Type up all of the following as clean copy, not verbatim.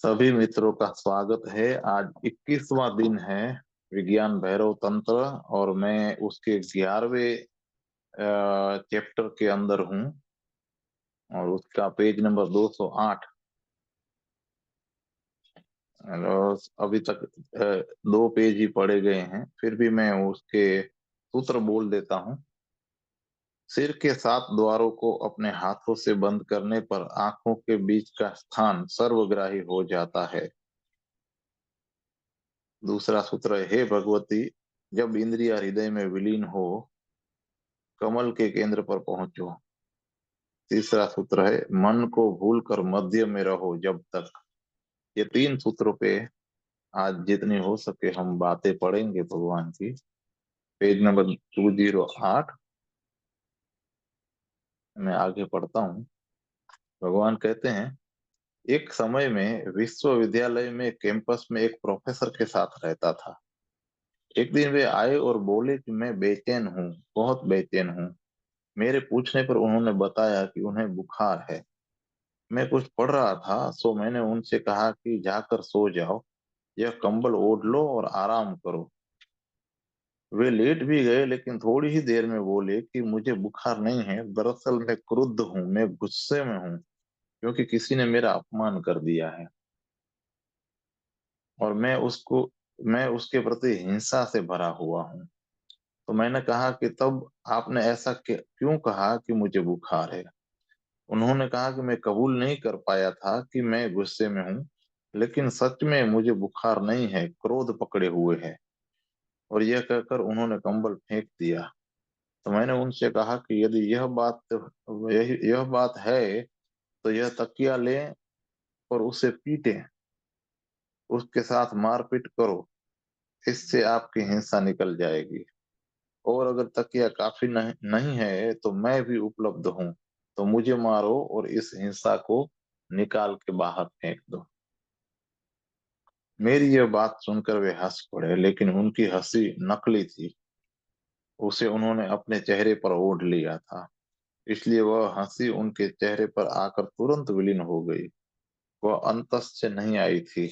सभी मित्रों का स्वागत है। आज 21वां दिन है विज्ञान भैरव तंत्र। और मैं उसके 11वें चैप्टर के अंदर हूँ और उसका पेज नंबर 208। और अभी तक दो पेज ही पढ़े गए हैं, फिर भी मैं उसके सूत्र बोल देता हूँ। सिर के 7 द्वारों को अपने हाथों से बंद करने पर आंखों के बीच का स्थान सर्वग्राही हो जाता है। दूसरा सूत्र है, हे भगवती, जब इंद्रिया हृदय में विलीन हो कमल के केंद्र पर पहुंचो। तीसरा सूत्र है, मन को भूल कर मध्य में रहो जब तक। ये 3 सूत्रों पे आज जितनी हो सके हम बातें पढ़ेंगे भगवान की। Page number 208। मैं आगे पढ़ता हूँ। भगवान कहते हैं, एक समय में विश्वविद्यालय में कैंपस में एक प्रोफेसर के साथ रहता था। एक दिन वे आए और बोले कि मैं बेचैन हूँ, बहुत बेचैन हूँ। मेरे पूछने पर उन्होंने बताया कि उन्हें बुखार है। मैं कुछ पढ़ रहा था, सो मैंने उनसे कहा कि जाकर सो जाओ, यह कंबल ओढ़ लो और आराम करो। वे लेट भी गए, लेकिन थोड़ी ही देर में बोले कि मुझे बुखार नहीं है, दरअसल मैं क्रुद्ध हूँ, मैं गुस्से में हूँ, क्योंकि किसी ने मेरा अपमान कर दिया है और मैं उसके प्रति हिंसा से भरा हुआ हूँ। तो मैंने कहा कि तब आपने ऐसा क्यों कहा कि मुझे बुखार है? उन्होंने कहा कि मैं कबूल नहीं कर पाया था कि मैं गुस्से में हूँ, लेकिन सच में मुझे बुखार नहीं है, क्रोध पकड़े हुए है। और यह कहकर उन्होंने कंबल फेंक दिया। तो मैंने उनसे कहा कि यदि यह बात है तो यह तकिया लें और उसे पीटें, उसके साथ मारपीट करो, इससे आपकी हिंसा निकल जाएगी। और अगर तकिया काफी नहीं है तो मैं भी उपलब्ध हूँ, तो मुझे मारो और इस हिंसा को निकाल के बाहर फेंक दो। मेरी यह बात सुनकर वे हंस पड़े, लेकिन उनकी हंसी नकली थी। उसे उन्होंने अपने चेहरे पर ओढ़ लिया था, इसलिए वह हंसी उनके चेहरे पर आकर तुरंत विलीन हो गई। वह अंतस से नहीं आई थी,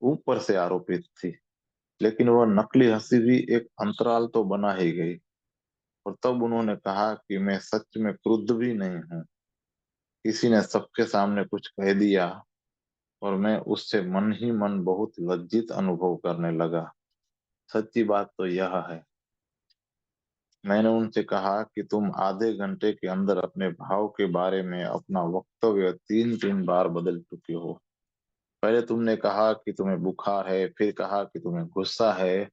ऊपर से आरोपित थी। लेकिन वह नकली हंसी भी एक अंतराल तो बना ही गई। और तब उन्होंने कहा कि मैं सच में क्रुद्ध भी नहीं हूँ। किसी ने सबके सामने कुछ कह दिया और मैं उससे मन ही मन बहुत लज्जित अनुभव करने लगा। सच्ची बात तो यह है। मैंने उनसे कहा कि तुम आधे घंटे के अंदर अपने भाव के बारे में अपना वक्तव्य 3-3 बार बदल चुके हो। पहले तुमने कहा कि तुम्हें बुखार है, फिर कहा कि तुम्हें गुस्सा है,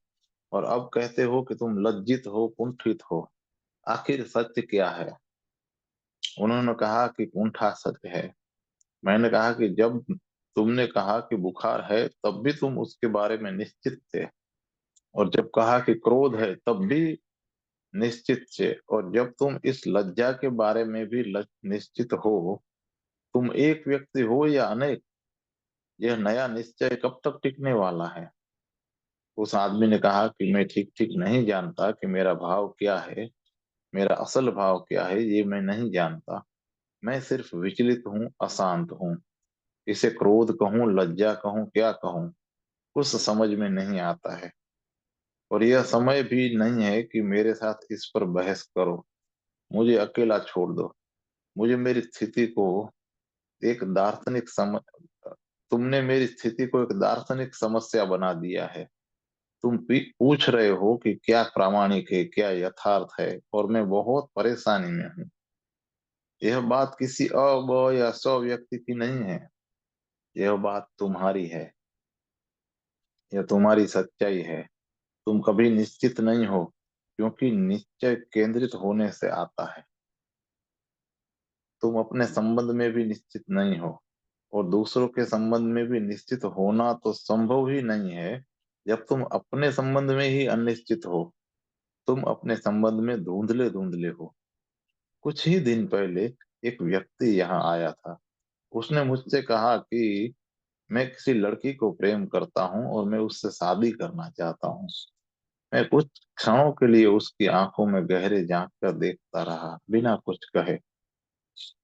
और अब कहते हो कि तुम लज्जित हो, कुंठित हो। आखिर सत्य क्या है? उन्होंने कहा कि कुंठा सत्य है। मैंने कहा कि जब तुमने कहा कि बुखार है तब भी तुम उसके बारे में निश्चित थे, और जब कहा कि क्रोध है तब भी निश्चित थे, और जब तुम इस लज्जा के बारे में भी निश्चित हो। तुम एक व्यक्ति हो या अनेक, यह नया निश्चय कब तक टिकने वाला है? उस आदमी ने कहा कि मैं ठीक ठीक नहीं जानता कि मेरा भाव क्या है, मेरा असल भाव क्या है, ये मैं नहीं जानता। मैं सिर्फ विचलित हूँ, अशांत हूँ। इसे क्रोध कहूँ, लज्जा कहूँ, क्या कहूँ, कुछ समझ में नहीं आता है। और यह समय भी नहीं है कि मेरे साथ इस पर बहस करो। मुझे अकेला छोड़ दो। मुझे मेरी स्थिति को एक दार्शनिक सम तुमने मेरी स्थिति को एक दार्शनिक समस्या बना दिया है। तुम पूछ रहे हो कि क्या प्रामाणिक है, क्या यथार्थ है, और मैं बहुत परेशानी में हूँ। यह बात किसी अ ब या स व्यक्ति की नहीं है, यह बात तुम्हारी है। यह तुम्हारी सच्चाई है। तुम कभी निश्चित नहीं हो, क्योंकि निश्चय केंद्रित होने से आता है। तुम अपने संबंध में भी निश्चित नहीं हो, और दूसरों के संबंध में भी निश्चित होना तो संभव ही नहीं है जब तुम अपने संबंध में ही अनिश्चित हो। तुम अपने संबंध में धुंधले धुंधले हो। कुछ ही दिन पहले एक व्यक्ति यहाँ आया था। उसने मुझसे कहा कि मैं किसी लड़की को प्रेम करता हूँ और मैं उससे शादी करना चाहता हूँ। मैं कुछ क्षणों के लिए उसकी आंखों में गहरे झांक कर देखता रहा, बिना कुछ कहे।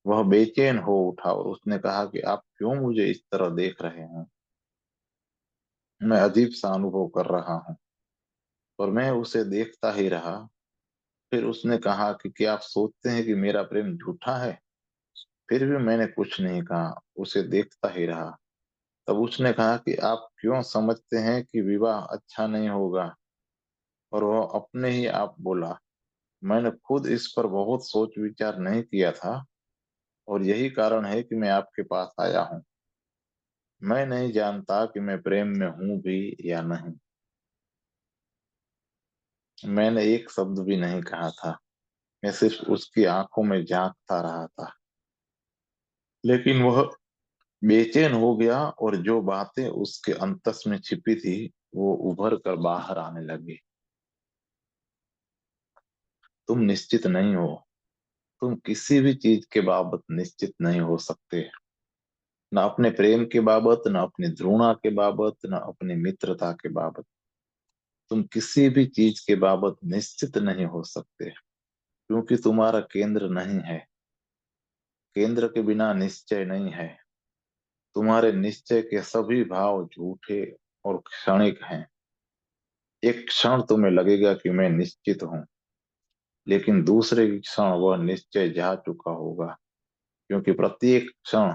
वह बेचैन हो उठा और उसने कहा कि आप क्यों मुझे इस तरह देख रहे हैं? मैं अजीब सा अनुभव कर रहा हूँ। और मैं उसे देखता ही रहा। फिर उसने कहा कि क्या आप सोचते हैं कि मेरा प्रेम झूठा है? फिर भी मैंने कुछ नहीं कहा, उसे देखता ही रहा। तब उसने कहा कि आप क्यों समझते हैं कि विवाह अच्छा नहीं होगा? और वह अपने ही आप बोला, मैंने खुद इस पर बहुत सोच विचार नहीं किया था और यही कारण है कि मैं आपके पास आया हूँ। मैं नहीं जानता कि मैं प्रेम में हूं भी या नहीं। मैंने एक शब्द भी नहीं कहा था। मैं सिर्फ उसकी आंखों में झांकता रहा था। लेकिन वह बेचैन हो गया और जो बातें उसके अंतस में छिपी थी वो उभर कर बाहर आने लगी। तुम निश्चित नहीं हो। तुम किसी भी चीज के बाबत निश्चित नहीं हो सकते। न अपने प्रेम के बाबत, न अपनी घृणा के बाबत, न अपनी मित्रता के बाबत। तुम किसी भी चीज के बाबत निश्चित नहीं हो सकते, क्योंकि तुम्हारा केंद्र नहीं है। केंद्र के बिना निश्चय नहीं है। तुम्हारे निश्चय के सभी भाव झूठे और क्षणिक हैं। एक क्षण तुम्हें लगेगा कि मैं निश्चित हूँ, लेकिन दूसरे ही क्षण वह निश्चय जा चुका होगा, क्योंकि प्रत्येक क्षण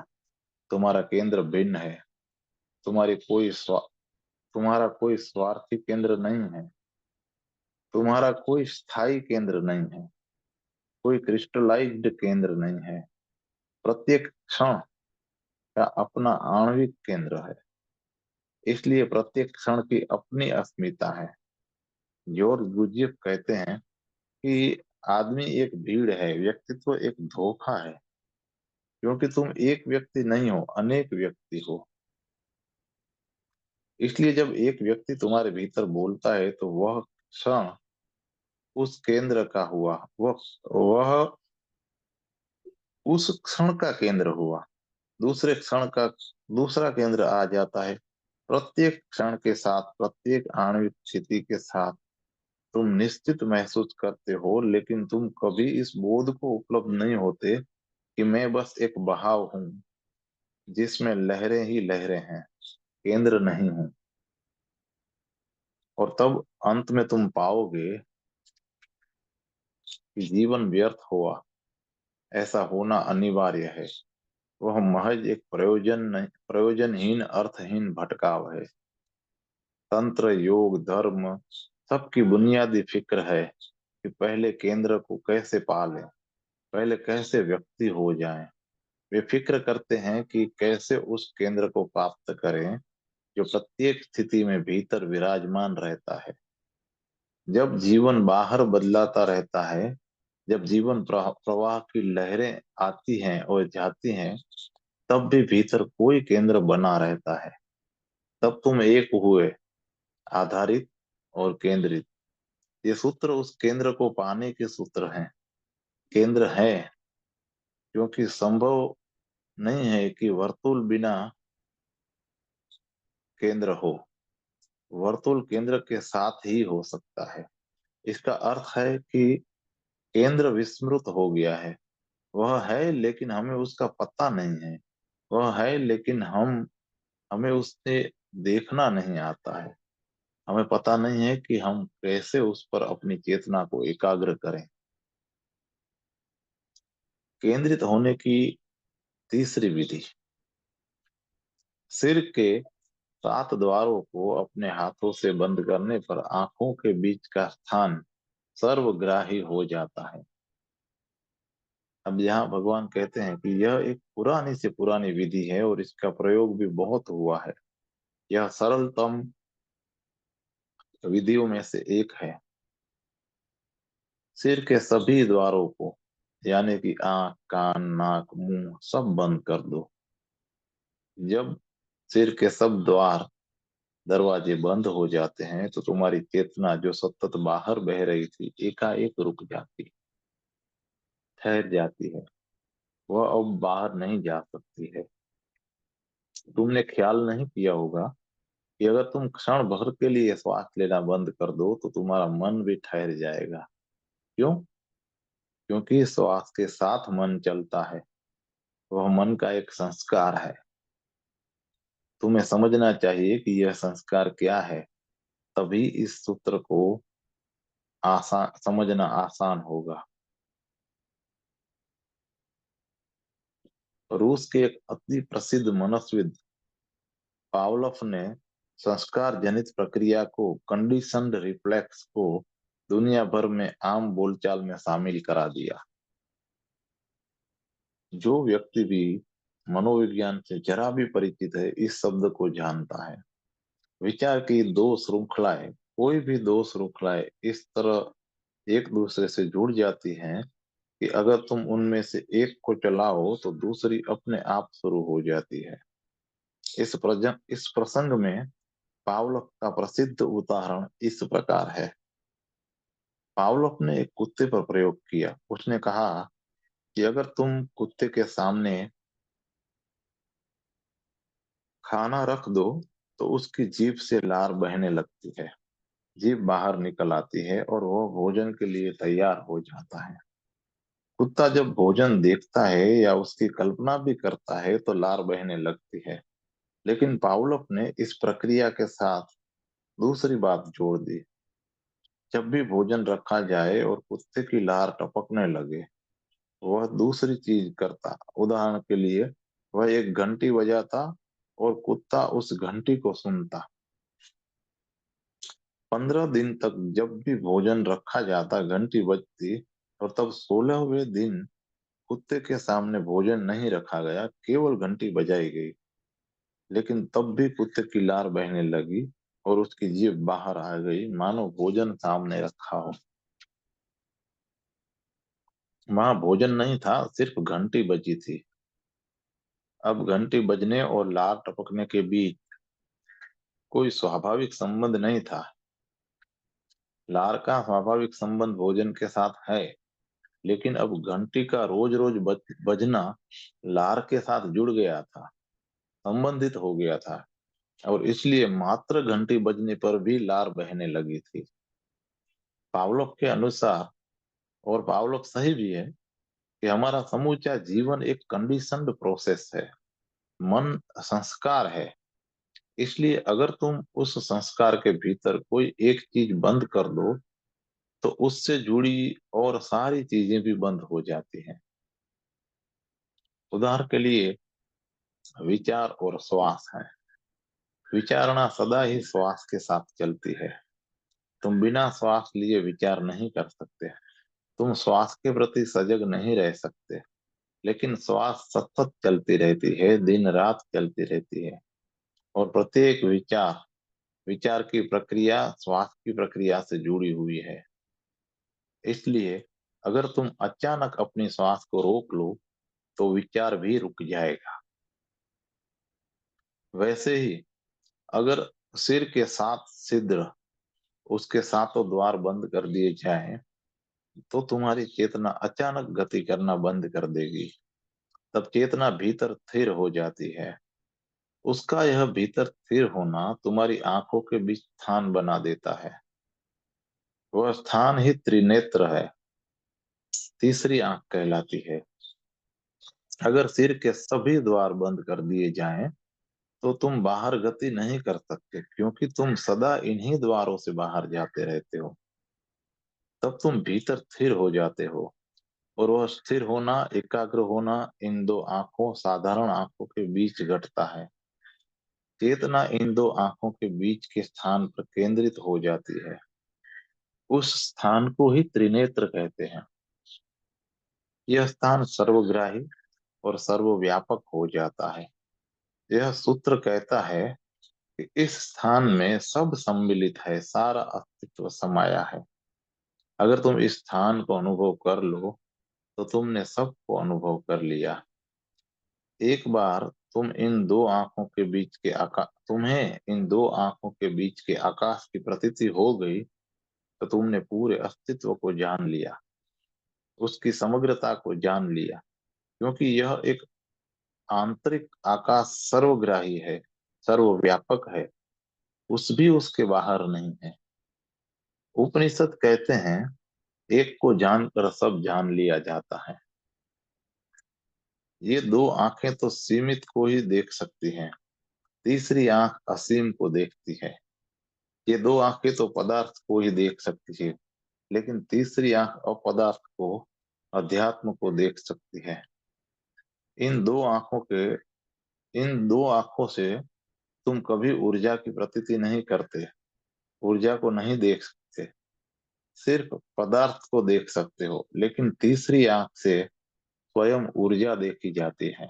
तुम्हारा केंद्र भिन्न है। तुम्हारी कोई स्वा तुम्हारा कोई स्वार्थी केंद्र नहीं है। तुम्हारा कोई स्थायी केंद्र नहीं है। कोई क्रिस्टलाइज्ड केंद्र नहीं है। प्रत्येक क्षण का अपना आणविक केंद्र है। इसलिए प्रत्येक क्षण की अपनी अस्मिता है। जॉर्ज गुज्जिफ कहते हैं कि आदमी एक भीड़ है, व्यक्तित्व एक धोखा है, क्योंकि तुम एक व्यक्ति नहीं हो, अनेक व्यक्ति हो। इसलिए जब एक व्यक्ति तुम्हारे भीतर बोलता है तो वह क्षण उस केंद्र का हुआ। वह उस क्षण का केंद्र हुआ। दूसरे क्षण का दूसरा केंद्र आ जाता है। प्रत्येक क्षण के साथ, प्रत्येक आणविक स्थिति के साथ तुम निश्चित महसूस करते हो, लेकिन तुम कभी इस बोध को उपलब्ध नहीं होते कि मैं बस एक बहाव हूं जिसमें लहरें ही लहरें हैं, केंद्र नहीं हूं। और तब अंत में तुम पाओगे कि जीवन व्यर्थ हुआ। ऐसा होना अनिवार्य है। वह महज एक प्रयोजनहीन, अर्थहीन भटकाव है। तंत्र, योग, धर्म सबकी बुनियादी फिक्र है कि पहले केंद्र को कैसे पालें, पहले कैसे व्यक्ति हो जाएं। वे फिक्र करते हैं कि कैसे उस केंद्र को प्राप्त करें जो प्रत्येक स्थिति में भीतर विराजमान रहता है। जब जीवन बाहर बदलाता रहता है, जब जीवन प्रवाह की लहरें आती हैं और जाती हैं, तब भी भीतर कोई केंद्र बना रहता है। तब तुम एक हुए, आधारित और केंद्रित। ये सूत्र उस केंद्र को पाने के सूत्र हैं। केंद्र है, क्योंकि संभव नहीं है कि वर्तुल बिना केंद्र हो। वर्तुल केंद्र के साथ ही हो सकता है। इसका अर्थ है कि केंद्र विस्मृत हो गया है। वह है लेकिन हमें उसका पता नहीं है। वह है लेकिन हमें उससे देखना नहीं आता है। हमें पता नहीं है कि हम कैसे उस पर अपनी चेतना को एकाग्र करें। केंद्रित होने की तीसरी विधि। सिर के 7 द्वारों को अपने हाथों से बंद करने पर आंखों के बीच का स्थान सर्वग्राही हो जाता है। अब यहाँ भगवान कहते हैं कि यह एक पुरानी से पुरानी विधि है और इसका प्रयोग भी बहुत हुआ है। यह सरलतम विधियों में से एक है। सिर के सभी द्वारों को, यानी कि आंख, कान, नाक, मुंह सब बंद कर दो। जब सिर के सब द्वार, दरवाजे बंद हो जाते हैं तो तुम्हारी चेतना जो सतत बाहर बह रही थी एकाएक रुक जाती, ठहर जाती है। वह अब बाहर नहीं जा सकती है। तुमने ख्याल नहीं किया होगा कि अगर तुम क्षण भर के लिए श्वास लेना बंद कर दो तो तुम्हारा मन भी ठहर जाएगा। क्यों? क्योंकि श्वास के साथ मन चलता है। वह मन का एक संस्कार है। तुम्हें समझना चाहिए कि यह संस्कार क्या है, तभी इस सूत्र को आसान समझना आसान होगा। रूस के एक अति प्रसिद्ध मनस्विद पावलोव ने संस्कार जनित प्रक्रिया को, कंडीशनड रिफ्लेक्स को, दुनिया भर में आम बोलचाल में शामिल करा दिया। जो व्यक्ति भी मनोविज्ञान से जरा भी परिचित है, इस शब्द को जानता है। विचार की दो श्रृंखलाएं, कोई भी दो श्रृंखलाएं इस तरह एक दूसरे से जुड़ जाती हैं कि अगर तुम उनमें से एक को चलाओ तो दूसरी अपने आप शुरू हो जाती है। इस प्रसंग में पावलोव का प्रसिद्ध उदाहरण इस प्रकार है। पावलोव ने एक कुत्ते पर प्रयोग किया। उसने कहा कि अगर तुम कुत्ते के सामने खाना रख दो तो उसकी जीभ से लार बहने लगती है, जीभ बाहर निकल आती है और वह भोजन के लिए तैयार हो जाता है। कुत्ता जब भोजन देखता है या उसकी कल्पना भी करता है तो लार बहने लगती है। लेकिन पावलोव ने इस प्रक्रिया के साथ दूसरी बात जोड़ दी। जब भी भोजन रखा जाए और कुत्ते की लार टपकने लगे, वह दूसरी चीज करता। उदाहरण के लिए, वह एक घंटी बजाता और कुत्ता उस घंटी को सुनता। 15 दिन तक जब भी भोजन रखा जाता, घंटी बजती, और तब 16वें दिन कुत्ते के सामने भोजन नहीं रखा गया, केवल घंटी बजाई गई, लेकिन तब भी कुत्ते की लार बहने लगी और उसकी जीभ बाहर आ गई, मानो भोजन सामने रखा हो। वहां भोजन नहीं था, सिर्फ घंटी बजी थी। अब घंटी बजने और लार टपकने के बीच कोई स्वाभाविक संबंध नहीं था। लार का स्वाभाविक संबंध भोजन के साथ है, लेकिन अब घंटी का रोज रोज बजना लार के साथ जुड़ गया था, संबंधित हो गया था, और इसलिए मात्र घंटी बजने पर भी लार बहने लगी थी। पावलोव के अनुसार, और पावलोव सही भी है, कि हमारा समूचा जीवन एक कंडीशनड प्रोसेस है। मन संस्कार है। इसलिए अगर तुम उस संस्कार के भीतर कोई एक चीज बंद कर दो तो उससे जुड़ी और सारी चीजें भी बंद हो जाती हैं। उदाहरण के लिए विचार और श्वास है। विचारणा सदा ही श्वास के साथ चलती है। तुम बिना श्वास लिए विचार नहीं कर सकते। तुम श्वास के प्रति सजग नहीं रह सकते, लेकिन श्वास सतत चलती रहती है, दिन रात चलती रहती है। और प्रत्येक विचार विचार की प्रक्रिया श्वास की प्रक्रिया से जुड़ी हुई है। इसलिए अगर तुम अचानक अपनी श्वास को रोक लो तो विचार भी रुक जाएगा। वैसे ही अगर सिर के सात छिद्र, उसके सातों द्वार बंद कर दिए जाएं, तो तुम्हारी चेतना अचानक गति करना बंद कर देगी। तब चेतना भीतर स्थिर हो जाती है। उसका यह भीतर स्थिर होना तुम्हारी आंखों के बीच स्थान बना देता है। वह स्थान ही त्रिनेत्र है, तीसरी आंख कहलाती है। अगर सिर के सभी द्वार बंद कर दिए जाएं, तो तुम बाहर गति नहीं कर सकते, क्योंकि तुम सदा इन्हीं द्वारों से बाहर जाते रहते हो। तब तुम भीतर स्थिर हो जाते हो, और वह स्थिर होना, एकाग्र होना इन दो आंखों, साधारण आंखों के बीच घटता है। चेतना इन दो आंखों के बीच के स्थान पर केंद्रित हो जाती है। उस स्थान को ही त्रिनेत्र कहते हैं। यह स्थान सर्वग्राही और सर्वव्यापक हो जाता है। यह सूत्र कहता है कि इस स्थान में सब सम्मिलित है, सारा अस्तित्व समाया है। अगर तुम इस स्थान को अनुभव कर लो तो तुमने सबको अनुभव कर लिया। एक बार तुम्हें इन दो आंखों के बीच के आकाश की प्रतीति हो गई तो तुमने पूरे अस्तित्व को जान लिया, उसकी समग्रता को जान लिया, क्योंकि यह एक आंतरिक आकाश सर्वग्राही है, सर्वव्यापक है, कुछ भी उसके बाहर नहीं है। उपनिषद कहते हैं, एक को जानकर सब जान लिया जाता है। ये दो आंखें तो सीमित को ही देख सकती हैं, तीसरी आंख असीम को देखती है। ये दो आंखें तो पदार्थ को ही देख सकती है, लेकिन तीसरी आंख अपदार्थ को, अध्यात्म को देख सकती है। इन दो आंखों के इन दो आंखों से तुम कभी ऊर्जा की प्रतीति नहीं करते, ऊर्जा को नहीं देख सकते, सिर्फ पदार्थ को देख सकते हो। लेकिन तीसरी आंख से स्वयं ऊर्जा देखी जाती है।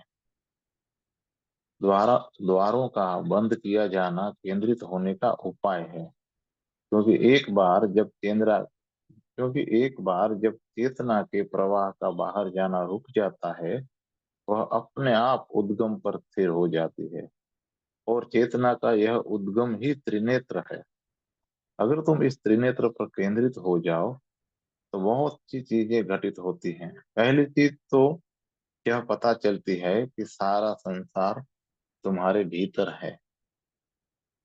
द्वारा द्वारों का बंद किया जाना केंद्रित होने का उपाय है। क्योंकि एक बार जब केंद्र क्योंकि एक बार जब चेतना के प्रवाह का बाहर जाना रुक जाता है, वह अपने आप उद्गम पर स्थिर हो जाती है। और चेतना का यह उद्गम ही त्रिनेत्र है। अगर तुम इस त्रिनेत्र पर केंद्रित हो जाओ तो बहुत सी चीजें घटित होती हैं। पहली चीज तो यह पता चलती है कि सारा संसार तुम्हारे भीतर है।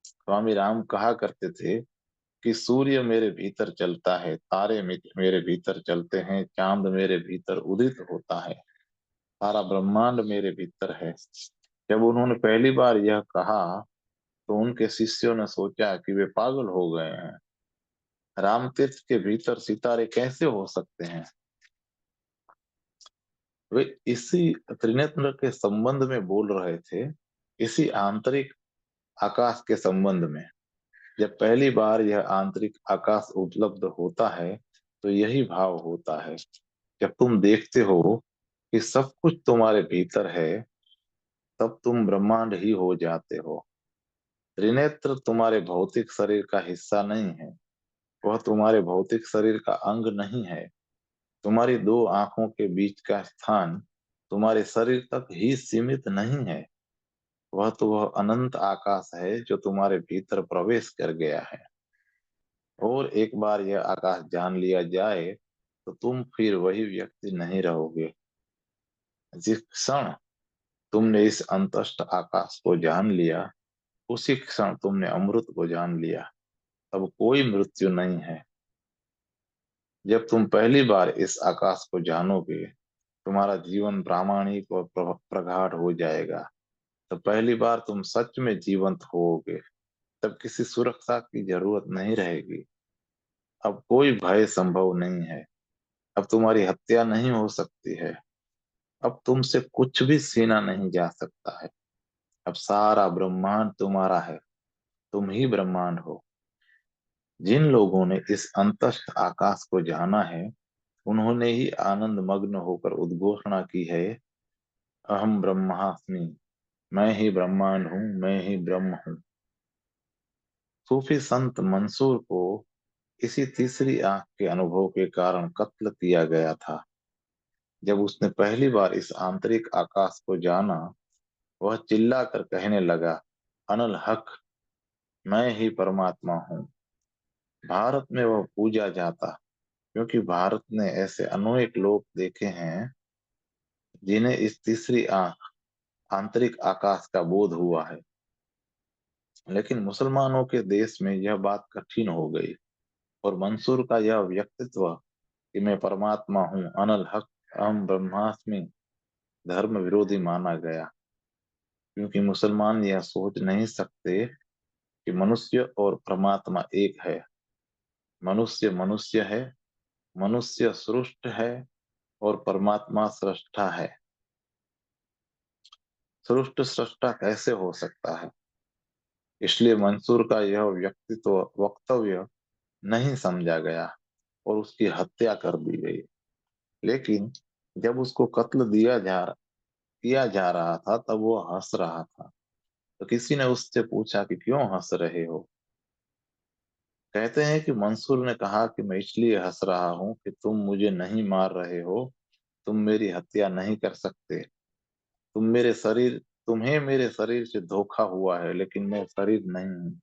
स्वामी राम कहा करते थे कि सूर्य मेरे भीतर चलता है, तारे मेरे भीतर चलते हैं, चांद मेरे भीतर उदित होता है, सारा ब्रह्मांड मेरे भीतर है। जब उन्होंने पहली बार यह कहा तो उनके शिष्यों ने सोचा कि वे पागल हो गए हैं। रामतीर्थ के भीतर सितारे कैसे हो सकते हैं? वे इसी त्रिनेत्र के संबंध में बोल रहे थे, इसी आंतरिक आकाश के संबंध में। जब पहली बार यह आंतरिक आकाश उपलब्ध होता है तो यही भाव होता है। जब तुम देखते हो कि सब कुछ तुम्हारे भीतर है, तब तुम ब्रह्मांड ही हो जाते हो। त्रिनेत्र तुम्हारे भौतिक शरीर का हिस्सा नहीं है, वह तुम्हारे भौतिक शरीर का अंग नहीं है। तुम्हारी दो आंखों के बीच का स्थान तुम्हारे शरीर तक ही सीमित नहीं है। वह अनंत आकाश है जो तुम्हारे भीतर प्रवेश कर गया है। और एक बार यह आकाश जान लिया जाए तो तुम फिर वही व्यक्ति नहीं रहोगे। जिस क्षण तुमने इस अंतस्थ आकाश को जान लिया, उसी क्षण तुमने अमृत को जान लिया। अब कोई मृत्यु नहीं है। जब तुम पहली बार इस आकाश को जानोगे, तुम्हारा जीवन प्रामाणिक और प्रगाढ़ हो जाएगा। तो पहली बार तुम सच में जीवंत होगे। तब किसी सुरक्षा की जरूरत नहीं रहेगी। अब कोई भय संभव नहीं है। अब तुम्हारी हत्या नहीं हो सकती है। अब तुमसे कुछ भी छीना नहीं जा सकता है। अब सारा ब्रह्मांड तुम्हारा है। तुम ही ब्रह्मांड हो। जिन लोगों ने इस अंतस्थ आकाश को जाना है, उन्होंने ही आनंद मग्न होकर उद्घोषणा की है, अहम ब्रह्मास्मि। मैं ही ब्रह्मांड हूँ, मैं ही ब्रह्म हूँ। सूफी संत मंसूर को इसी तीसरी आंख के अनुभव के कारण कत्ल किया गया था। जब उसने पहली बार इस आंतरिक आकाश को जाना, वह चिल्लाकर कहने लगा, अनल हक, मैं ही परमात्मा हूँ। भारत में वह पूजा जाता, क्योंकि भारत ने ऐसे अनेक लोग देखे हैं जिन्हें इस तीसरी आंख, आंतरिक आकाश का बोध हुआ है। लेकिन मुसलमानों के देश में यह बात कठिन हो गई और मंसूर का यह व्यक्तित्व कि मैं परमात्मा हूँ, अनल हक, अहम ब्रह्मास्मि, धर्म विरोधी माना गया। क्योंकि मुसलमान यह सोच नहीं सकते कि मनुष्य और परमात्मा एक है। मनुष्य मनुष्य है, मनुष्य सृष्ट है और परमात्मा सृष्टा है। सृष्ट सृष्टा कैसे हो सकता है? इसलिए मंसूर का यह व्यक्तित्व वक्तव्य नहीं समझा गया और उसकी हत्या कर दी गई। लेकिन जब उसको कत्ल किया जा रहा था, तब वो हंस रहा था। तो किसी ने उससे पूछा कि क्यों हंस रहे हो? कहते हैं कि मंसूर ने कहा कि मैं इसलिए हंस रहा हूं कि तुम मुझे नहीं मार रहे हो, तुम मेरी हत्या नहीं कर सकते। तुम्हें मेरे शरीर से धोखा हुआ है, लेकिन मैं शरीर नहीं हूँ।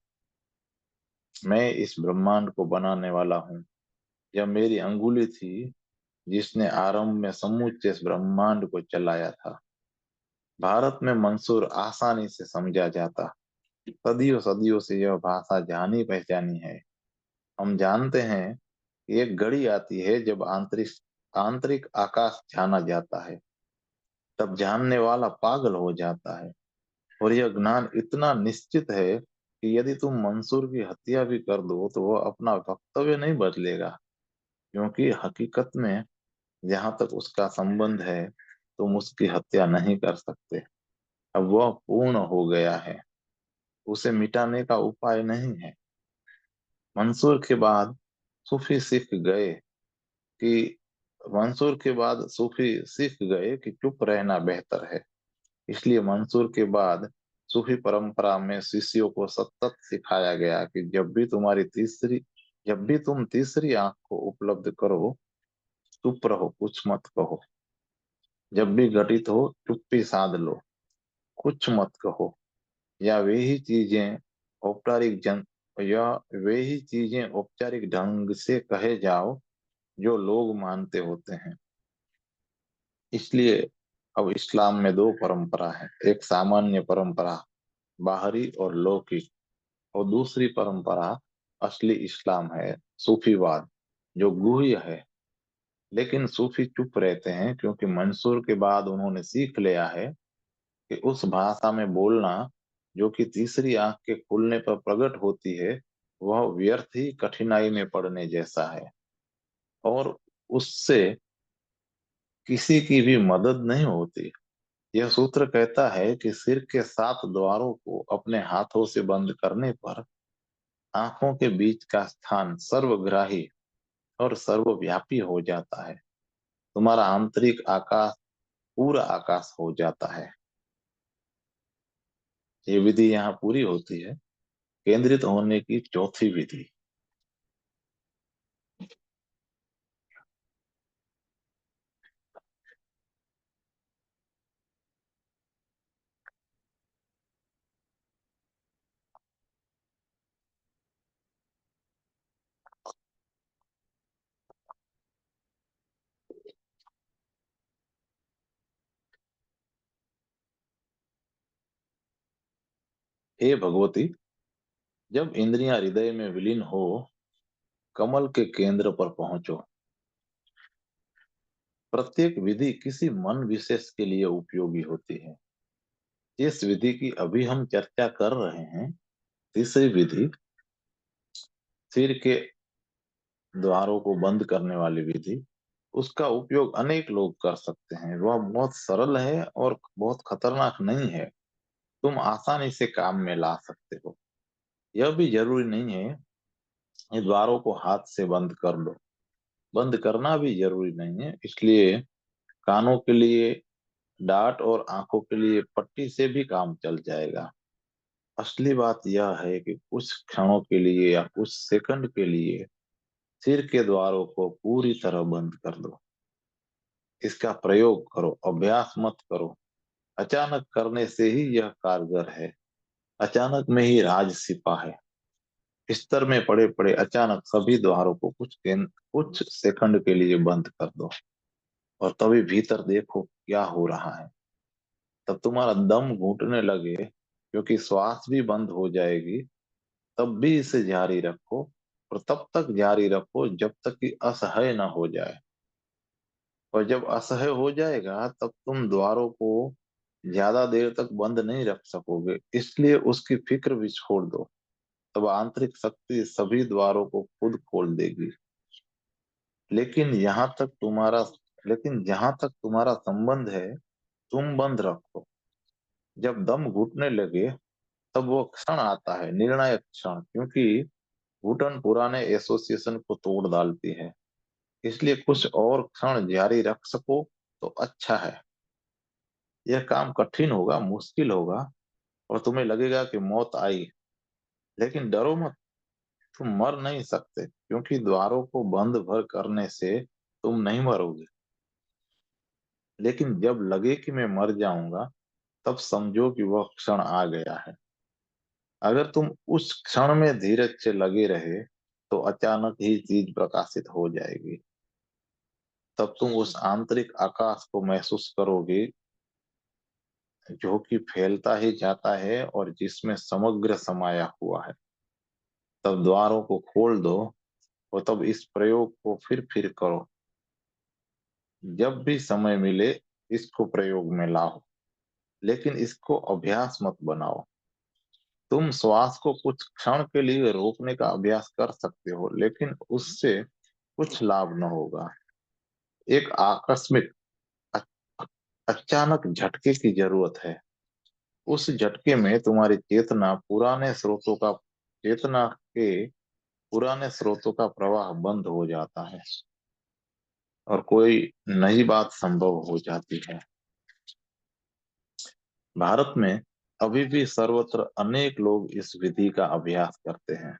मैं इस ब्रह्मांड को बनाने वाला हूँ। यह मेरी अंगुली थी जिसने आरंभ में समूचे इस ब्रह्मांड को चलाया था। भारत में मंसूर आसानी से समझा जाता। सदियों सदियों से यह भाषा जानी पहचानी है। हम जानते हैं कि एक घड़ी आती है जब आंतरिक आंतरिक आकाश जाना जाता है। तब जानने वाला पागल हो जाता है। और यह ज्ञान इतना निश्चित है कि यदि तुम मंसूर की हत्या भी कर दो तो वह अपना वक्तव्य नहीं बदलेगा, क्योंकि हकीकत में जहां तक उसका संबंध है तुम उसकी हत्या नहीं कर सकते। अब वह पूर्ण हो गया है, उसे मिटाने का उपाय नहीं है। मंसूर के बाद सूफी सीख गए कि मंसूर के बाद सूफी सीख गए कि चुप रहना बेहतर है। इसलिए मंसूर के बाद सूफी परंपरा में शिष्यों को सतत सिखाया गया कि जब भी तुम तीसरी आंख को उपलब्ध करो, चुप रहो, कुछ मत कहो। जब भी घटित हो, चुप्पी साध लो, कुछ मत कहो। या वे ही चीजें औपचारिक जन या वे ही चीजें औपचारिक ढंग से कहे जाओ जो लोग मानते होते हैं। इसलिए अब इस्लाम में दो परंपरा है, एक सामान्य परंपरा बाहरी और लौकिक, और दूसरी परंपरा असली इस्लाम है, सूफीवाद, जो गुह्य है। लेकिन सूफी चुप रहते हैं क्योंकि मंसूर के बाद उन्होंने सीख लिया है कि उस भाषा में बोलना जो कि तीसरी आंख के खुलने पर प्रकट होती है, वह व्यर्थ ही कठिनाई में पड़ने जैसा है, और उससे किसी की भी मदद नहीं होती। यह सूत्र कहता है कि सिर के 7 द्वारों को अपने हाथों से बंद करने पर आंखों के बीच का स्थान सर्वग्राही और सर्वव्यापी हो जाता है। तुम्हारा आंतरिक आकाश पूरा आकाश हो जाता है। ये विधि यहाँ पूरी होती है, केंद्रित होने की चौथी विधि। हे भगवती, जब इंद्रियां हृदय में विलीन हो, कमल के केंद्र पर पहुंचो। प्रत्येक विधि किसी मन विशेष के लिए उपयोगी होती है। जिस विधि की अभी हम चर्चा कर रहे हैं, तीसरी विधि, सिर के द्वारों को बंद करने वाली विधि, उसका उपयोग अनेक लोग कर सकते हैं। वह बहुत सरल है और बहुत खतरनाक नहीं है। तुम आसानी से काम में ला सकते हो। यह भी जरूरी नहीं है कि द्वारों को हाथ से बंद कर लो। बंद करना भी जरूरी नहीं है। इसलिए कानों के लिए डार्ट और आंखों के लिए पट्टी से भी काम चल जाएगा। असली बात यह है कि कुछ क्षणों के लिए या कुछ सेकंड के लिए सिर के द्वारों को पूरी तरह बंद कर दो। इसका प्रयोग करो, अभ्यास मत करो। अचानक करने से ही यह कारगर है। अचानक में ही राज छिपा है। बिस्तर में पड़े पड़े अचानक सभी द्वारों को कुछ सेकंड के लिए बंद कर दो, और तभी भीतर देखो क्या हो रहा है। तब तुम्हारा दम घुटने लगे, क्योंकि श्वास भी बंद हो जाएगी। तब भी इसे जारी रखो, और तब तक जारी रखो जब तक कि असह्य न हो जाए। और जब असह्य हो जाएगा तब तुम द्वारों को ज्यादा देर तक बंद नहीं रख सकोगे, इसलिए उसकी फिक्र भी छोड़ दो। तब आंतरिक शक्ति सभी द्वारों को खुद खोल देगी। लेकिन यहाँ तक तुम्हारा लेकिन जहां तक तुम्हारा संबंध है, तुम बंद रखो। जब दम घुटने लगे तब वो क्षण आता है, निर्णायक क्षण, क्योंकि घुटन पुराने एसोसिएशन को तोड़ डालती है। इसलिए कुछ और क्षण जारी रख सको तो अच्छा है। यह काम कठिन होगा, मुश्किल होगा, और तुम्हें लगेगा कि मौत आई। लेकिन डरो मत, तुम मर नहीं सकते, क्योंकि द्वारों को बंद भर करने से तुम नहीं मरोगे। लेकिन जब लगे कि मैं मर जाऊंगा, तब समझो कि वह क्षण आ गया है। अगर तुम उस क्षण में धीरज से लगे रहे तो अचानक ही चीज प्रकाशित हो जाएगी। तब तुम उस आंतरिक आकाश को महसूस करोगे जो कि फैलता ही जाता है और जिसमें समग्र समाया हुआ है। तब द्वारों को खोल दो, और तब इस प्रयोग को फिर करो। जब भी समय मिले इसको प्रयोग में लाओ, लेकिन इसको अभ्यास मत बनाओ। तुम श्वास को कुछ क्षण के लिए रोकने का अभ्यास कर सकते हो, लेकिन उससे कुछ लाभ न होगा। एक आकस्मिक अ- अचानक झटके की जरूरत है। उस झटके में तुम्हारी चेतना के पुराने स्रोतों का प्रवाह बंद हो जाता है और कोई नई बात संभव हो जाती है। भारत में अभी भी सर्वत्र अनेक लोग इस विधि का अभ्यास करते हैं,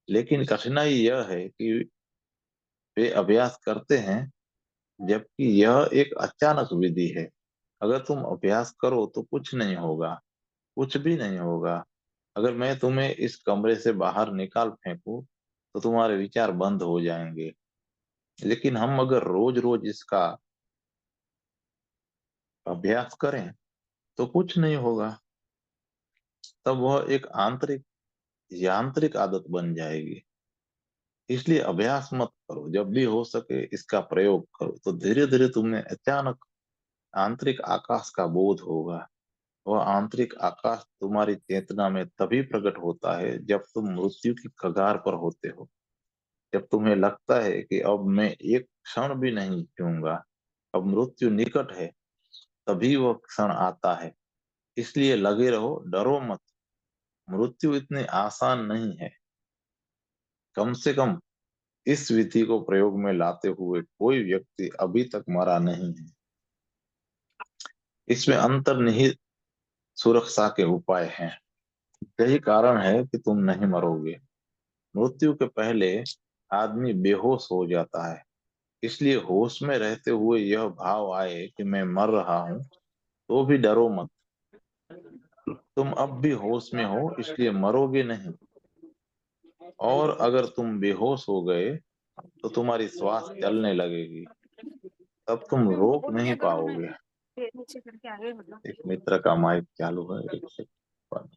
लेकिन कठिनाई यह है कि वे अभ्यास करते हैं जबकि यह एक अचानक विधि है। अगर तुम अभ्यास करो तो कुछ नहीं होगा, कुछ भी नहीं होगा। अगर मैं तुम्हें इस कमरे से बाहर निकाल फेंकूं तो तुम्हारे विचार बंद हो जाएंगे। लेकिन हम अगर रोज रोज इसका अभ्यास करें तो कुछ नहीं होगा। तब वह एक आंतरिक यांत्रिक आदत बन जाएगी। इसलिए अभ्यास मत करो, जब भी हो सके इसका प्रयोग करो, तो धीरे धीरे तुम्हें अचानक आंतरिक आकाश का बोध होगा। वह आंतरिक आकाश तुम्हारी चेतना में तभी प्रकट होता है जब तुम मृत्यु की कगार पर होते हो। जब तुम्हें लगता है कि अब मैं एक क्षण भी नहीं जीऊंगा, अब मृत्यु निकट है, तभी वह क्षण आता है। इसलिए लगे रहो, डरो मत। मृत्यु इतनी आसान नहीं है। कम से कम इस विधि को प्रयोग में लाते हुए कोई व्यक्ति अभी तक मरा नहीं है। इसमें अंतर्निहित सुरक्षा के उपाय हैं। यही कारण है कि तुम नहीं मरोगे। मृत्यु के पहले आदमी बेहोश हो जाता है। इसलिए होश में रहते हुए यह भाव आए कि मैं मर रहा हूं, तो भी डरो मत। तुम अब भी होश में हो, इसलिए मरोगे नहीं। और अगर तुम बेहोश हो गए तो तुम्हारी श्वास चलने लगेगी, तब तुम रोक नहीं पाओगे। एक मित्र का माइक चालू है, एक सेकंड।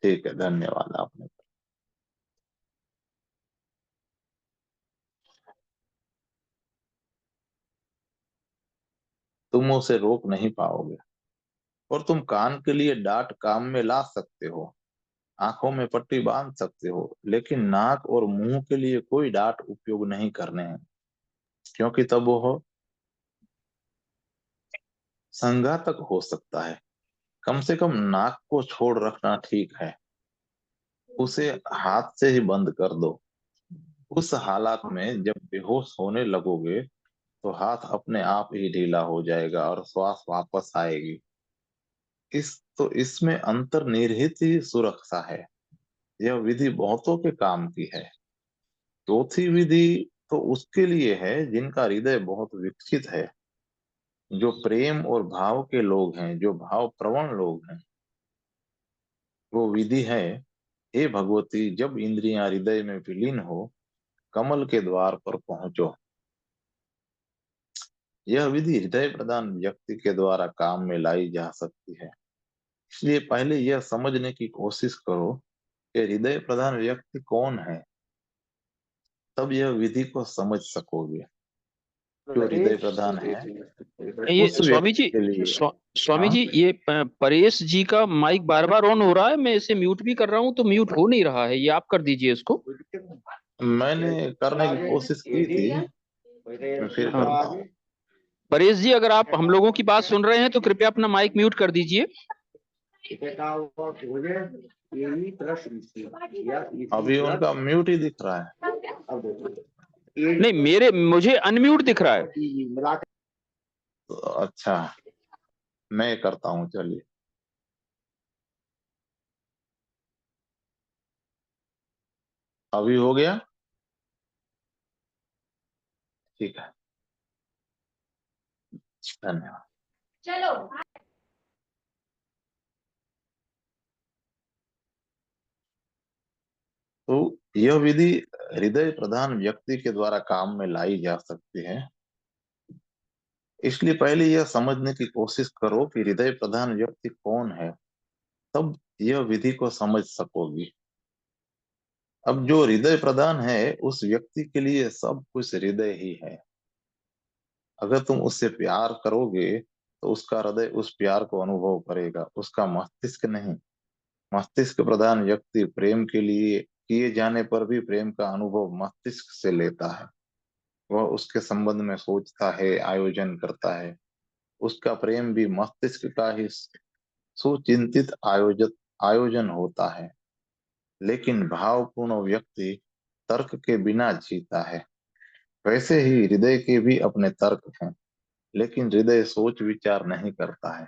ठीक है, धन्यवाद आपने। तुम उसे रोक नहीं पाओगे। और तुम कान के लिए डांट काम में ला सकते हो, आंखों में पट्टी बांध सकते हो, लेकिन नाक और मुंह के लिए कोई डांट उपयोग नहीं करने हैं, क्योंकि तब वो संघातक हो सकता है। कम से कम नाक को छोड़ रखना ठीक है। उसे हाथ से ही बंद कर दो। उस हालात में जब बेहोश होने लगोगे तो हाथ अपने आप ही ढीला हो जाएगा और श्वास वापस आएगी। इसमें अंतर्निहित ही सुरक्षा है। यह विधि बहुतों के काम की है। चौथी विधि तो उसके लिए है जिनका हृदय बहुत विकसित है, जो प्रेम और भाव के लोग हैं, जो भाव प्रवण लोग हैं। वो विधि है, हे भगवती, जब इंद्रियां हृदय में विलीन हो, कमल के द्वार पर पहुंचो। यह विधि हृदय प्रधान व्यक्ति के द्वारा काम में लाई जा सकती है। इसलिए पहले यह समझने की कोशिश करो कि हृदय प्रधान व्यक्ति कौन है। तब यह विधि को समझ सकोगे। जो हृदय प्रधान है ये उस स्वामी व्यक्ति जी, के लिए। स्वामी हाँ, जी, ये परेश जी का माइक बार बार ऑन हो रहा है। मैं इसे म्यूट भी कर रहा हूँ तो म्यूट हो नहीं रहा है। ये आप कर दीजिए इसको। मैंने करने की कोशिश की थी, मैं फिर करता हाँ, हूँ। परेश जी, अगर आप हम लोगों की बात सुन रहे हैं तो कृपया अपना माइक म्यूट कर दीजिए। अभी उनका म्यूट ही दिख रहा है। नहीं, मुझे अनम्यूट दिख रहा है। तो अच्छा, मैं करता हूँ, चलिए। अभी हो गया। ठीक है, धन्यवाद। तो यह विधि हृदय प्रधान व्यक्ति के द्वारा काम में लाई जा सकती है। इसलिए पहले यह समझने की कोशिश करो कि हृदय प्रधान व्यक्ति कौन है। तब यह विधि को समझ सकोगी। अब जो हृदय प्रधान है उस व्यक्ति के लिए सब कुछ हृदय ही है। अगर तुम उससे प्यार करोगे तो उसका हृदय उस प्यार को अनुभव करेगा, उसका मस्तिष्क नहीं। मस्तिष्क प्रधान व्यक्ति प्रेम के लिए किए जाने पर भी प्रेम का अनुभव मस्तिष्क से लेता है। वह उसके संबंध में सोचता है, आयोजन करता है। उसका प्रेम भी मस्तिष्क का ही सुचिंतित आयोजन होता है। लेकिन भावपूर्ण व्यक्ति तर्क के बिना जीता है। वैसे ही हृदय के भी अपने तर्क हैं, लेकिन हृदय सोच विचार नहीं करता है।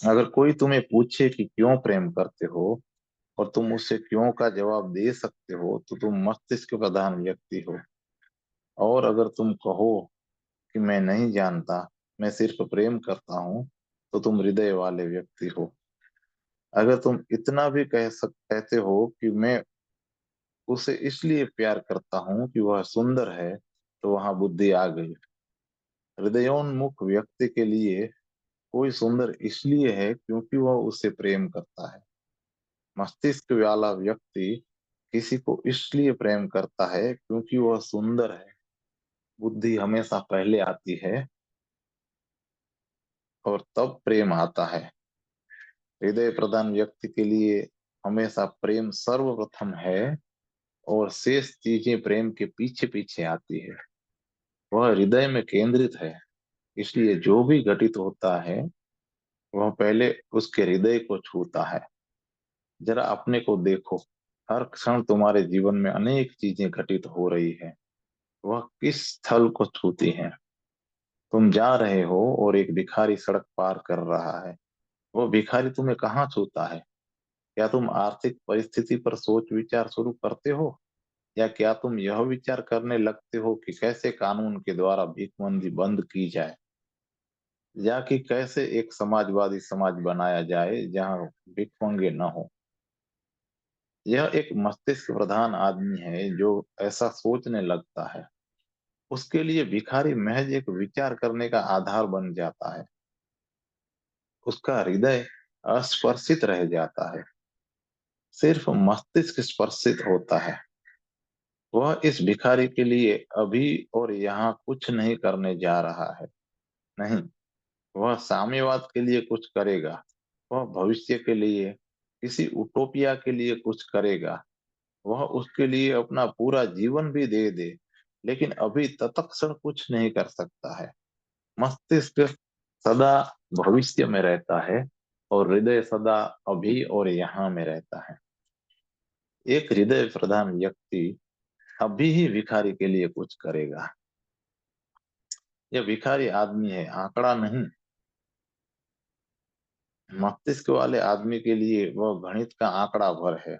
अगर कोई तुम्हें पूछे कि क्यों प्रेम करते हो और तुम उससे क्यों का जवाब दे सकते हो, तो तुम मस्तिष्क प्रधान व्यक्ति हो। और अगर तुम कहो कि मैं नहीं जानता, मैं सिर्फ प्रेम करता हूँ, तो तुम हृदय वाले व्यक्ति हो। अगर तुम इतना भी कहते हो कि मैं उसे इसलिए प्यार करता हूँ कि वह सुंदर है, तो वहां बुद्धि आ गई। हृदयोन्मुख व्यक्ति के लिए कोई सुंदर इसलिए है क्योंकि वह उससे प्रेम करता है। मस्तिष्क वाला व्यक्ति किसी को इसलिए प्रेम करता है क्योंकि वह सुंदर है। बुद्धि हमेशा पहले आती है और तब प्रेम आता है। हृदय प्रधान व्यक्ति के लिए हमेशा प्रेम सर्वप्रथम है और शेष चीजें प्रेम के पीछे पीछे आती है। वह हृदय में केंद्रित है, इसलिए जो भी घटित होता है वह पहले उसके हृदय को छूता है। जरा अपने को देखो, हर क्षण तुम्हारे जीवन में अनेक चीजें घटित हो रही है। वह किस स्थल को छूती हैं? तुम जा रहे हो और एक भिखारी सड़क पार कर रहा है। वो भिखारी तुम्हें कहाँ छूता है? क्या तुम आर्थिक परिस्थिति पर सोच विचार शुरू करते हो, या क्या तुम यह विचार करने लगते हो कि कैसे कानून के द्वारा भीखमंदी बंद की जाए, या कि कैसे एक समाजवादी समाज बनाया जाए जहां भिखमंगे न हो? यह एक मस्तिष्क प्रधान आदमी है जो ऐसा सोचने लगता है। उसके लिए भिखारी महज एक विचार करने का आधार बन जाता है। उसका हृदय अस्पर्शित रह जाता है, सिर्फ मस्तिष्क स्पर्शित होता है। वह इस भिखारी के लिए अभी और यहाँ कुछ नहीं करने जा रहा है। नहीं, वह साम्यवाद के लिए कुछ करेगा। वह भविष्य के लिए, किसी उटोपिया के लिए कुछ करेगा। वह उसके लिए अपना पूरा जीवन भी दे दे, लेकिन अभी तत्क्षण कुछ नहीं कर सकता है। मस्तिष्क सदा भविष्य में रहता है और हृदय सदा अभी और यहाँ में रहता है। एक हृदय प्रधान व्यक्ति अभी ही भिखारी के लिए कुछ करेगा। यह भिखारी आदमी है, आंकड़ा नहीं। मस्तिष्क वाले आदमी के लिए वह गणित का आंकड़ा भर है।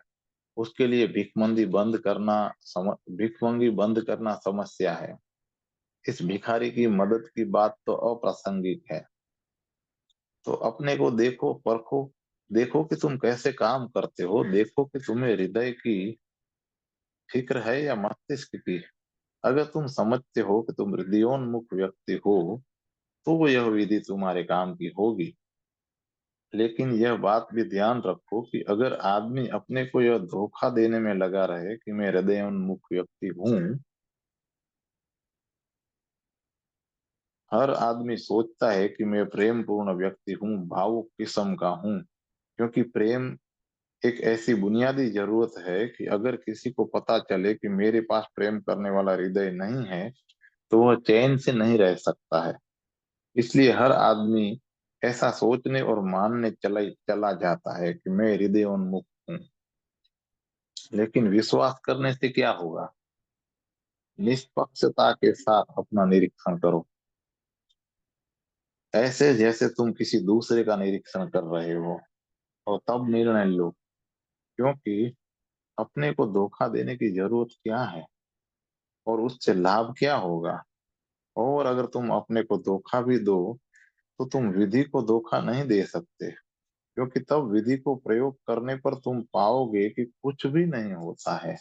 उसके लिए भिखमंगी बंद करना समस्या है। इस भिखारी की मदद की बात तो अप्रासंगिक है। तो अपने को देखो, परखो। देखो कि तुम कैसे काम करते हो। देखो कि तुम्हें हृदय की फिक्र है या मस्तिष्क की। अगर तुम समझते हो कि तुम हृदयोन्मुख व्यक्ति हो, तो यह विधि तुम्हारे काम की होगी। लेकिन यह बात भी ध्यान रखो कि अगर आदमी अपने को यह धोखा देने में लगा रहे कि मैं हृदयोन्मुख व्यक्ति हूँ। हर आदमी सोचता है कि मैं प्रेम पूर्ण व्यक्ति हूँ, भावुक किस्म का हूँ। क्योंकि प्रेम एक ऐसी बुनियादी जरूरत है कि अगर किसी को पता चले कि मेरे पास प्रेम करने वाला हृदय नहीं है, तो वह चैन से नहीं रह सकता है। इसलिए हर आदमी ऐसा सोचने और मानने चला चला जाता है कि मैं हृदयोन्मुख हूँ। लेकिन विश्वास करने से क्या होगा? निष्पक्षता के साथ अपना निरीक्षण करो, ऐसे जैसे तुम किसी दूसरे का निरीक्षण कर रहे हो, और तब निर्णय लो। क्योंकि अपने को धोखा देने की जरूरत क्या है, और उससे लाभ क्या होगा? और अगर तुम अपने को धोखा भी दो, तो तुम विधि को धोखा नहीं दे सकते। क्योंकि तब विधि को प्रयोग करने पर तुम पाओगे कि कुछ भी नहीं होता है।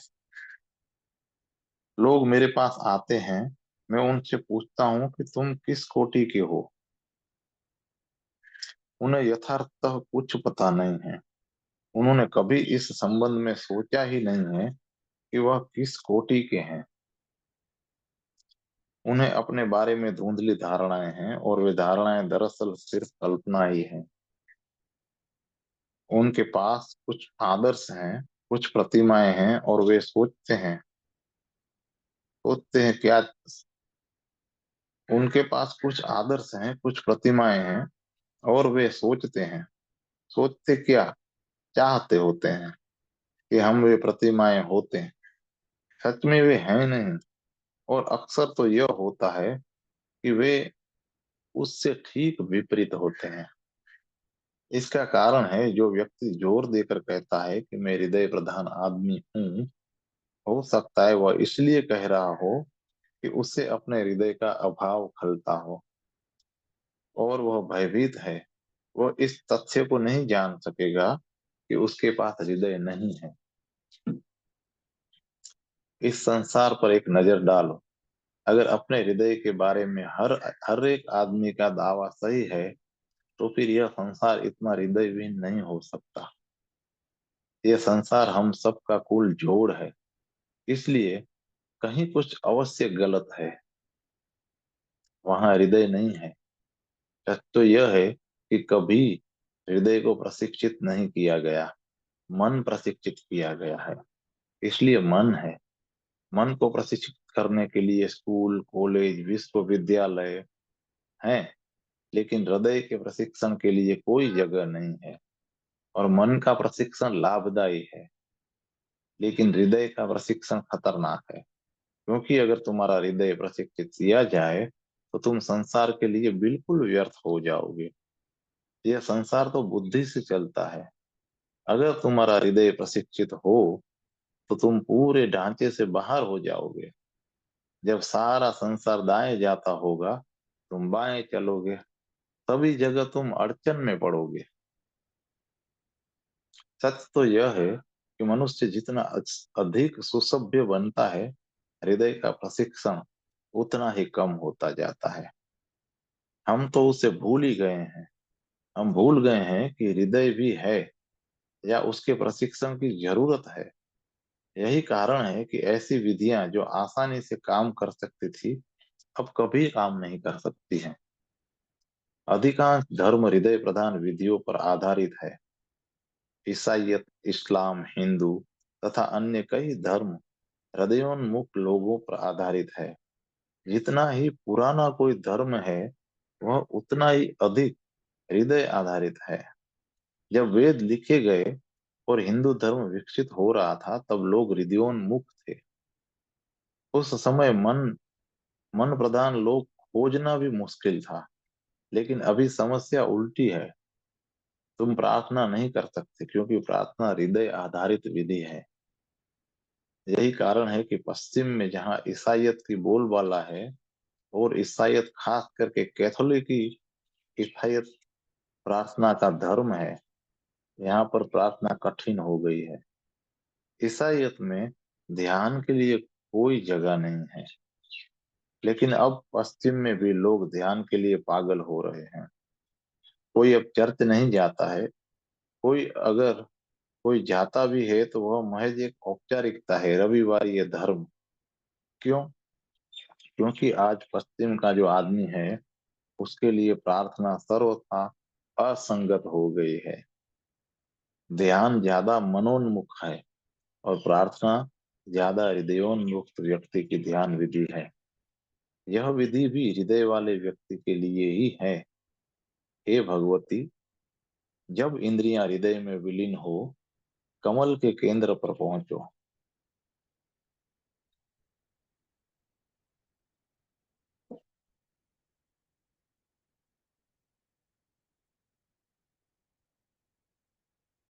लोग मेरे पास आते हैं, मैं उनसे पूछता हूँ कि तुम किस कोटि के हो। उन्हें यथार्थतः कुछ पता नहीं है। उन्होंने कभी इस संबंध में सोचा ही नहीं है कि वह किस कोटि के हैं। उन्हें अपने बारे में धुंधली धारणाएं हैं, और वे धारणाएं दरअसल सिर्फ कल्पना ही है। उनके पास कुछ आदर्श हैं, कुछ प्रतिमाएं हैं, और वे सोचते हैं क्या। उनके पास कुछ आदर्श हैं, कुछ प्रतिमाएं हैं, और वे सोचते क्या, चाहते होते हैं कि हम वे प्रतिमाएं होते हैं। सच में वे हैं नहीं। और अक्सर तो यह होता है कि वे उससे ठीक विपरीत होते हैं। इसका कारण है, जो व्यक्ति जोर देकर कहता है कि मैं हृदय प्रधान आदमी हूँ, हो सकता है वह इसलिए कह रहा हो कि उससे अपने हृदय का अभाव खलता हो, और वह भयभीत है। वह इस तथ्य को नहीं जान सकेगा कि उसके पास हृदय नहीं है। इस संसार पर एक नजर डालो। अगर अपने हृदय के बारे में हर हर एक आदमी का दावा सही है, तो फिर यह संसार इतना हृदयहीन नहीं हो सकता। यह संसार हम सबका कुल जोड़ है। इसलिए कहीं कुछ अवश्य गलत है। वहां हृदय नहीं है। सच तो यह है कि कभी हृदय को प्रशिक्षित नहीं किया गया, मन प्रशिक्षित किया गया है। इसलिए मन है। मन को प्रशिक्षित करने के लिए स्कूल, कॉलेज, विश्वविद्यालय हैं, लेकिन हृदय के प्रशिक्षण के लिए कोई जगह नहीं है। और मन का प्रशिक्षण लाभदायी है, लेकिन हृदय का प्रशिक्षण खतरनाक है। क्योंकि अगर तुम्हारा हृदय प्रशिक्षित किया जाए, तो तुम संसार के लिए बिल्कुल व्यर्थ हो जाओगे। यह संसार तो बुद्धि से चलता है। अगर तुम्हारा हृदय प्रशिक्षित हो, तो तुम पूरे ढांचे से बाहर हो जाओगे। जब सारा संसार दाएं जाता होगा, तुम बाएं चलोगे। सभी जगह तुम अड़चन में पड़ोगे। सच तो यह है कि मनुष्य जितना अधिक सुसभ्य बनता है, हृदय का प्रशिक्षण उतना ही कम होता जाता है। हम तो उसे भूल ही गए हैं। हम भूल गए हैं कि हृदय भी है, या उसके प्रशिक्षण की जरूरत है। यही कारण है कि ऐसी विधियां जो आसानी से काम कर सकती थी, अब कभी काम नहीं कर सकती हैं। अधिकांश धर्म हृदय प्रधान विधियों पर आधारित है। ईसाइयत, इस्लाम, हिंदू तथा अन्य कई धर्म हृदयोन्मुख लोगों पर आधारित है। जितना ही पुराना कोई धर्म है, वह उतना ही अधिक हृदय आधारित है। जब वेद लिखे गए और हिंदू धर्म विकसित हो रहा था, तब लोग हृदयोन्मुख थे। उस समय मन प्रधान लोग खोजना भी मुश्किल था। लेकिन अभी समस्या उल्टी है। तुम प्रार्थना नहीं कर सकते, क्योंकि प्रार्थना हृदय आधारित विधि है। यही कारण है कि पश्चिम में जहाँ ईसाइयत की बोलबाला है, और ईसाइयत खास करके कैथोलिक ईसाइयत प्रार्थना का धर्म है, यहाँ पर प्रार्थना कठिन हो गई है। ईसाइयत में ध्यान के लिए कोई जगह नहीं है। लेकिन अब पश्चिम में भी लोग ध्यान के लिए पागल हो रहे हैं। कोई अब चर्च नहीं जाता है। अगर कोई जाता भी है, तो वह महज एक औपचारिकता है, रविवार धर्म। क्यों? क्योंकि आज पश्चिम का जो आदमी है, उसके लिए प्रार्थना सर्वथा असंगत हो गई है। ध्यान ज्यादा मनोन्मुख है, और प्रार्थना ज्यादा हृदयोन्मुख व्यक्ति की ध्यान विधि है। यह विधि भी हृदय वाले व्यक्ति के लिए ही है। हे भगवती, जब इंद्रियां हृदय में विलीन हो, कमल के केंद्र पर पहुंचो।